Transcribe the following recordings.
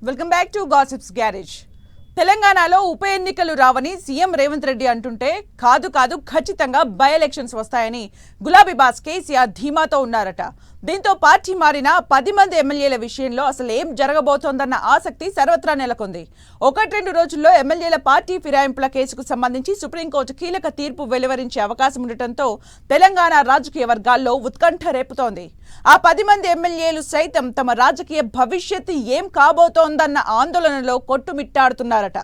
Welcome back to gossips garage. తెలంగాణలో ఉప ఎన్నికలు రావని సీఎం రేవంత్ రెడ్డి అంటుంటే కాదు ఖచ్చితంగా బై ఎలక్షన్స్ వస్తాయని గులాబీ బాస్ కేసీఆర్ ధీమాతో ఉన్నారట. దీంతో పార్టీ మారిన 10 మంది ఎమ్మెల్యేల విషయంలో అసలు ఏం జరగబోతోందన్న ఆసక్తి సర్వత్రా నెలకొంది. 1-2 రోజుల్లో ఎమ్మెల్యేల పార్టీ ఫిరాయింపుల కేసుకు సంబంధించి సుప్రీంకోర్టు కీలక తీర్పు వెలువరించే అవకాశం ఉండటంతో తెలంగాణ రాజకీయ వర్గాల్లో ఉత్కంఠ రేపుతోంది. ఆ 10 మంది ఎమ్మెల్యేలు సైతం తమ రాజకీయ భవిష్యత్తు ఏం కాబోతోందన్న ఆందోళనలో కొట్టుమిట్టాడుతున్నారట.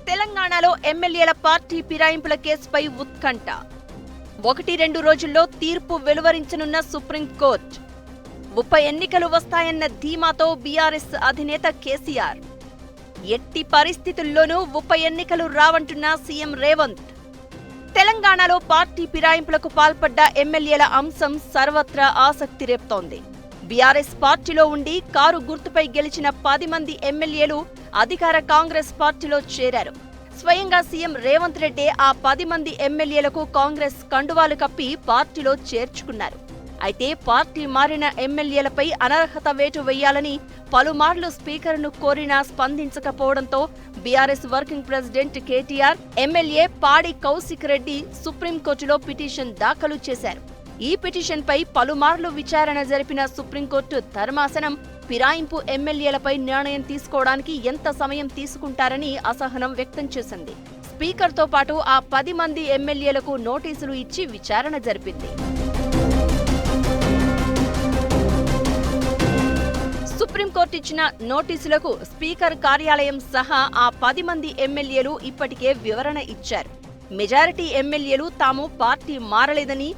తెలంగాణలో ఎమ్మెల్యేల పార్టీ ఫిరాయింపుల కేసుపై ఉత్కంఠ. 1-2 రోజుల్లో తీర్పు వెలువరించనున్న సుప్రీంకోర్టు. ఉప ఎన్నికలు వస్తాయన్న ధీమాతో బీఆర్ఎస్ అధినేత కేసీఆర్. ఎట్టి పరిస్థితుల్లోనూ ఉప ఎన్నికలు రావంటున్న సీఎం రేవంత్. తెలంగాణలో పార్టీ ఫిరాయింపులకు పాల్పడ్డ ఎమ్మెల్యేల అంశం సర్వత్రా ఆసక్తి రేపుతోంది. బీఆర్ఎస్ పార్టీలో ఉండి కారు గుర్తుపై గెలిచిన 10 మంది ఎమ్మెల్యేలు అధికార కాంగ్రెస్ పార్టీలో చేరారు. స్వయంగా సీఎం రేవంత్ రెడ్డి ఆ 10 మంది ఎమ్మెల్యేలకు కాంగ్రెస్ కండువాలు కప్పి పార్టీలో చేర్చుకున్నారు. అయితే పార్టీ మారిన ఎమ్మెల్యేలపై అనర్హత వేటు వేయాలని పలుమార్లు స్పీకర్ను కోరినా స్పందించకపోవడంతో BRS working president KTR, MLA Padi Kaushik Reddy సుప్రీంకోర్టులో పిటిషన్ దాఖలు చేశారు. ఈ పిటిషన్పై పలుమార్లు విచారణ జరిపిన సుప్రీంకోర్టు ధర్మాసనం ఫిరాయింపు ఎమ్మెల్యేలపై నిర్ణయం తీసుకోవడానికి ఎంత సమయం తీసుకుంటారని అసహనం వ్యక్తం చేసింది. స్పీకర్తో పాటు ఆ 10 మంది ఎమ్మెల్యేలకు నోటీసులు ఇచ్చి విచారణ జరిపింది. సుప్రీంకోర్టు ఇచ్చిన నోటీసులకు స్పీకర్ కార్యాలయం సహా ఆ 10 మంది ఎమ్మెల్యేలు ఇప్పటికే వివరణ ఇచ్చారు. మెజారిటీ ఎమ్మెల్యేలు తాము పార్టీ మారలేదని,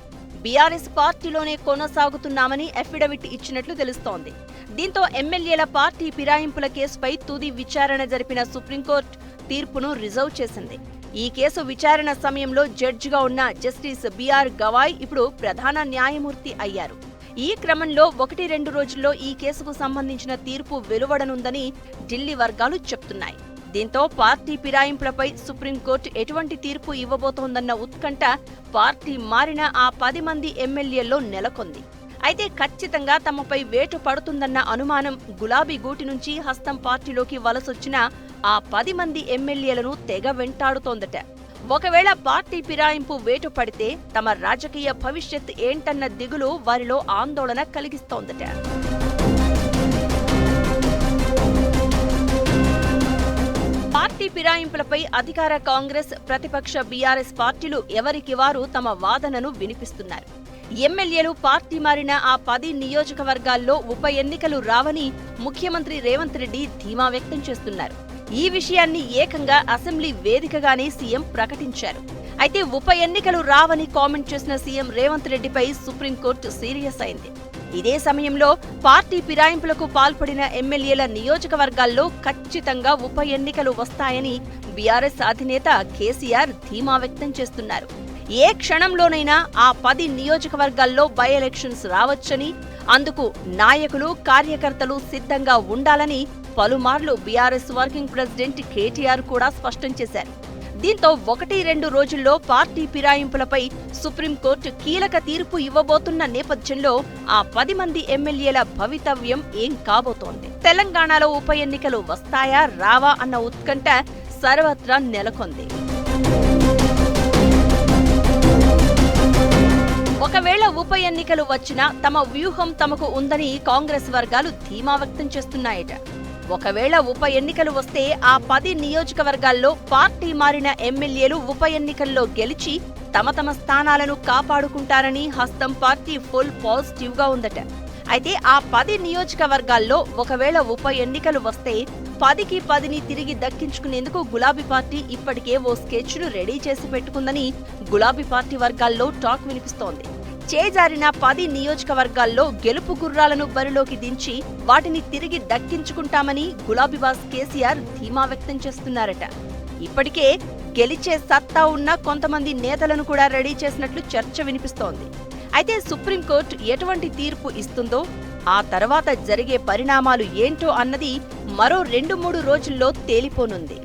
బీఆర్ఎస్ పార్టీలోనే కొనసాగుతున్నామని అఫిడవిట్ ఇచ్చినట్లు తెలుస్తోంది. దీంతో ఎమ్మెల్యేల పార్టీ ఫిరాయింపుల కేసుపై తుది విచారణ జరిపిన సుప్రీంకోర్టు తీర్పును రిజర్వ్ చేసింది. ఈ కేసు విచారణ సమయంలో జడ్జిగా ఉన్న జస్టిస్ బిఆర్ గవాయ్ ఇప్పుడు ప్రధాన న్యాయమూర్తి అయ్యారు. ఈ క్రమంలో 1-2 రోజుల్లో ఈ కేసుకు సంబంధించిన తీర్పు వెలువడనుందని ఢిల్లీ వర్గాలు చెప్తున్నాయి. దీంతో పార్టీ ఫిరాయింపులపై సుప్రీంకోర్టు ఎటువంటి తీర్పు ఇవ్వబోతోందన్న ఉత్కంఠ పార్టీ మారిన ఆ 10 మంది ఎమ్మెల్యేల్లో నెలకొంది. అయితే ఖచ్చితంగా తమపై వేటు పడుతుందన్న అనుమానం గులాబీ గూటి నుంచి హస్తం పార్టీలోకి వలసొచ్చిన ఆ 10 మంది ఎమ్మెల్యేలను తెగ వెంటాడుతోందట. ఒకవేళ పార్టీ ఫిరాయింపు వేటు పడితే తమ రాజకీయ భవిష్యత్ ఏంటన్న దిగులు వారిలో ఆందోళన కలిగిస్తోందట. పార్టీ ఫిరాయింపులపై అధికార కాంగ్రెస్, ప్రతిపక్ష బీఆర్ఎస్ పార్టీలు ఎవరికి వారు తమ వాదనను వినిపిస్తున్నారు. ఎమ్మెల్యేలు పార్టీ మారిన ఆ 10 నియోజకవర్గాల్లో ఉప ఎన్నికలు రావని ముఖ్యమంత్రి రేవంత్ రెడ్డి ధీమా వ్యక్తం చేస్తున్నారు. ఈ విషయాన్ని ఏకంగా అసెంబ్లీ వేదికగానే సీఎం ప్రకటించారు. అయితే ఉప ఎన్నికలు రావని కామెంట్ చేసిన సీఎం రేవంత్ రెడ్డిపై సుప్రీంకోర్టు సీరియస్ అయింది. ఇదే సమయంలో పార్టీ ఫిరాయింపులకు పాల్పడిన ఎమ్మెల్యేల నియోజకవర్గాల్లో ఖచ్చితంగా ఉప ఎన్నికలు వస్తాయని బీఆర్ఎస్ అధినేత కేసీఆర్ ధీమా వ్యక్తం చేస్తున్నారు. ఏ క్షణంలోనైనా ఆ 10 నియోజకవర్గాల్లో బై ఎలక్షన్స్ రావచ్చని, అందుకు నాయకులు, కార్యకర్తలు సిద్ధంగా ఉండాలని పలుమార్లు బీఆర్ఎస్ వర్కింగ్ ప్రెసిడెంట్ కేటీఆర్ కూడా స్పష్టం చేశారు. దీంతో 1-2 రోజుల్లో పార్టీ ఫిరాయింపులపై సుప్రీంకోర్టు కీలక తీర్పు ఇవ్వబోతున్న నేపథ్యంలో ఆ 10 మంది ఎమ్మెల్యేల భవితవ్యం ఏం కాబోతోంది? తెలంగాణలో ఉప ఎన్నికలు వస్తాయా రావా అన్న ఉత్కంఠ సర్వత్రా నెలకొంది. ఒకవేళ ఉప ఎన్నికలు వచ్చినా తమ వ్యూహం తమకు ఉందని కాంగ్రెస్ వర్గాలు ధీమా వ్యక్తం చేస్తున్నాయట. ఒకవేళ ఉప ఎన్నికలు వస్తే ఆ 10 నియోజకవర్గాల్లో పార్టీ మారిన ఎమ్మెల్యేలు ఉప ఎన్నికల్లో గెలిచి తమ స్థానాలను కాపాడుకుంటారని హస్తం పార్టీ ఫుల్ పాజిటివ్ గా ఉందట. అయితే ఆ 10 నియోజకవర్గాల్లో ఒకవేళ ఉప ఎన్నికలు వస్తే 10కి 10ని తిరిగి దక్కించుకునేందుకు గులాబీ పార్టీ ఇప్పటికే ఓ స్కెచ్ను రెడీ చేసి పెట్టుకుందని గులాబీ పార్టీ వర్గాల్లో టాక్ వినిపిస్తోంది. చేజారిన 10 నియోజకవర్గాల్లో గెలుపు గుర్రాలను బరిలోకి దించి వాటిని తిరిగి దక్కించుకుంటామని గులాబీ బాస్ కేసీఆర్ ధీమా వ్యక్తం చేస్తున్నారట. ఇప్పటికే గెలిచే సత్తా ఉన్న కొంతమంది నేతలను కూడా రెడీ చేసినట్లు చర్చ వినిపిస్తోంది. అయితే సుప్రీంకోర్టు ఎటువంటి తీర్పు ఇస్తుందో, ఆ తర్వాత జరిగే పరిణామాలు ఏంటో అన్నది మరో 2-3 రోజుల్లో తేలిపోనుంది.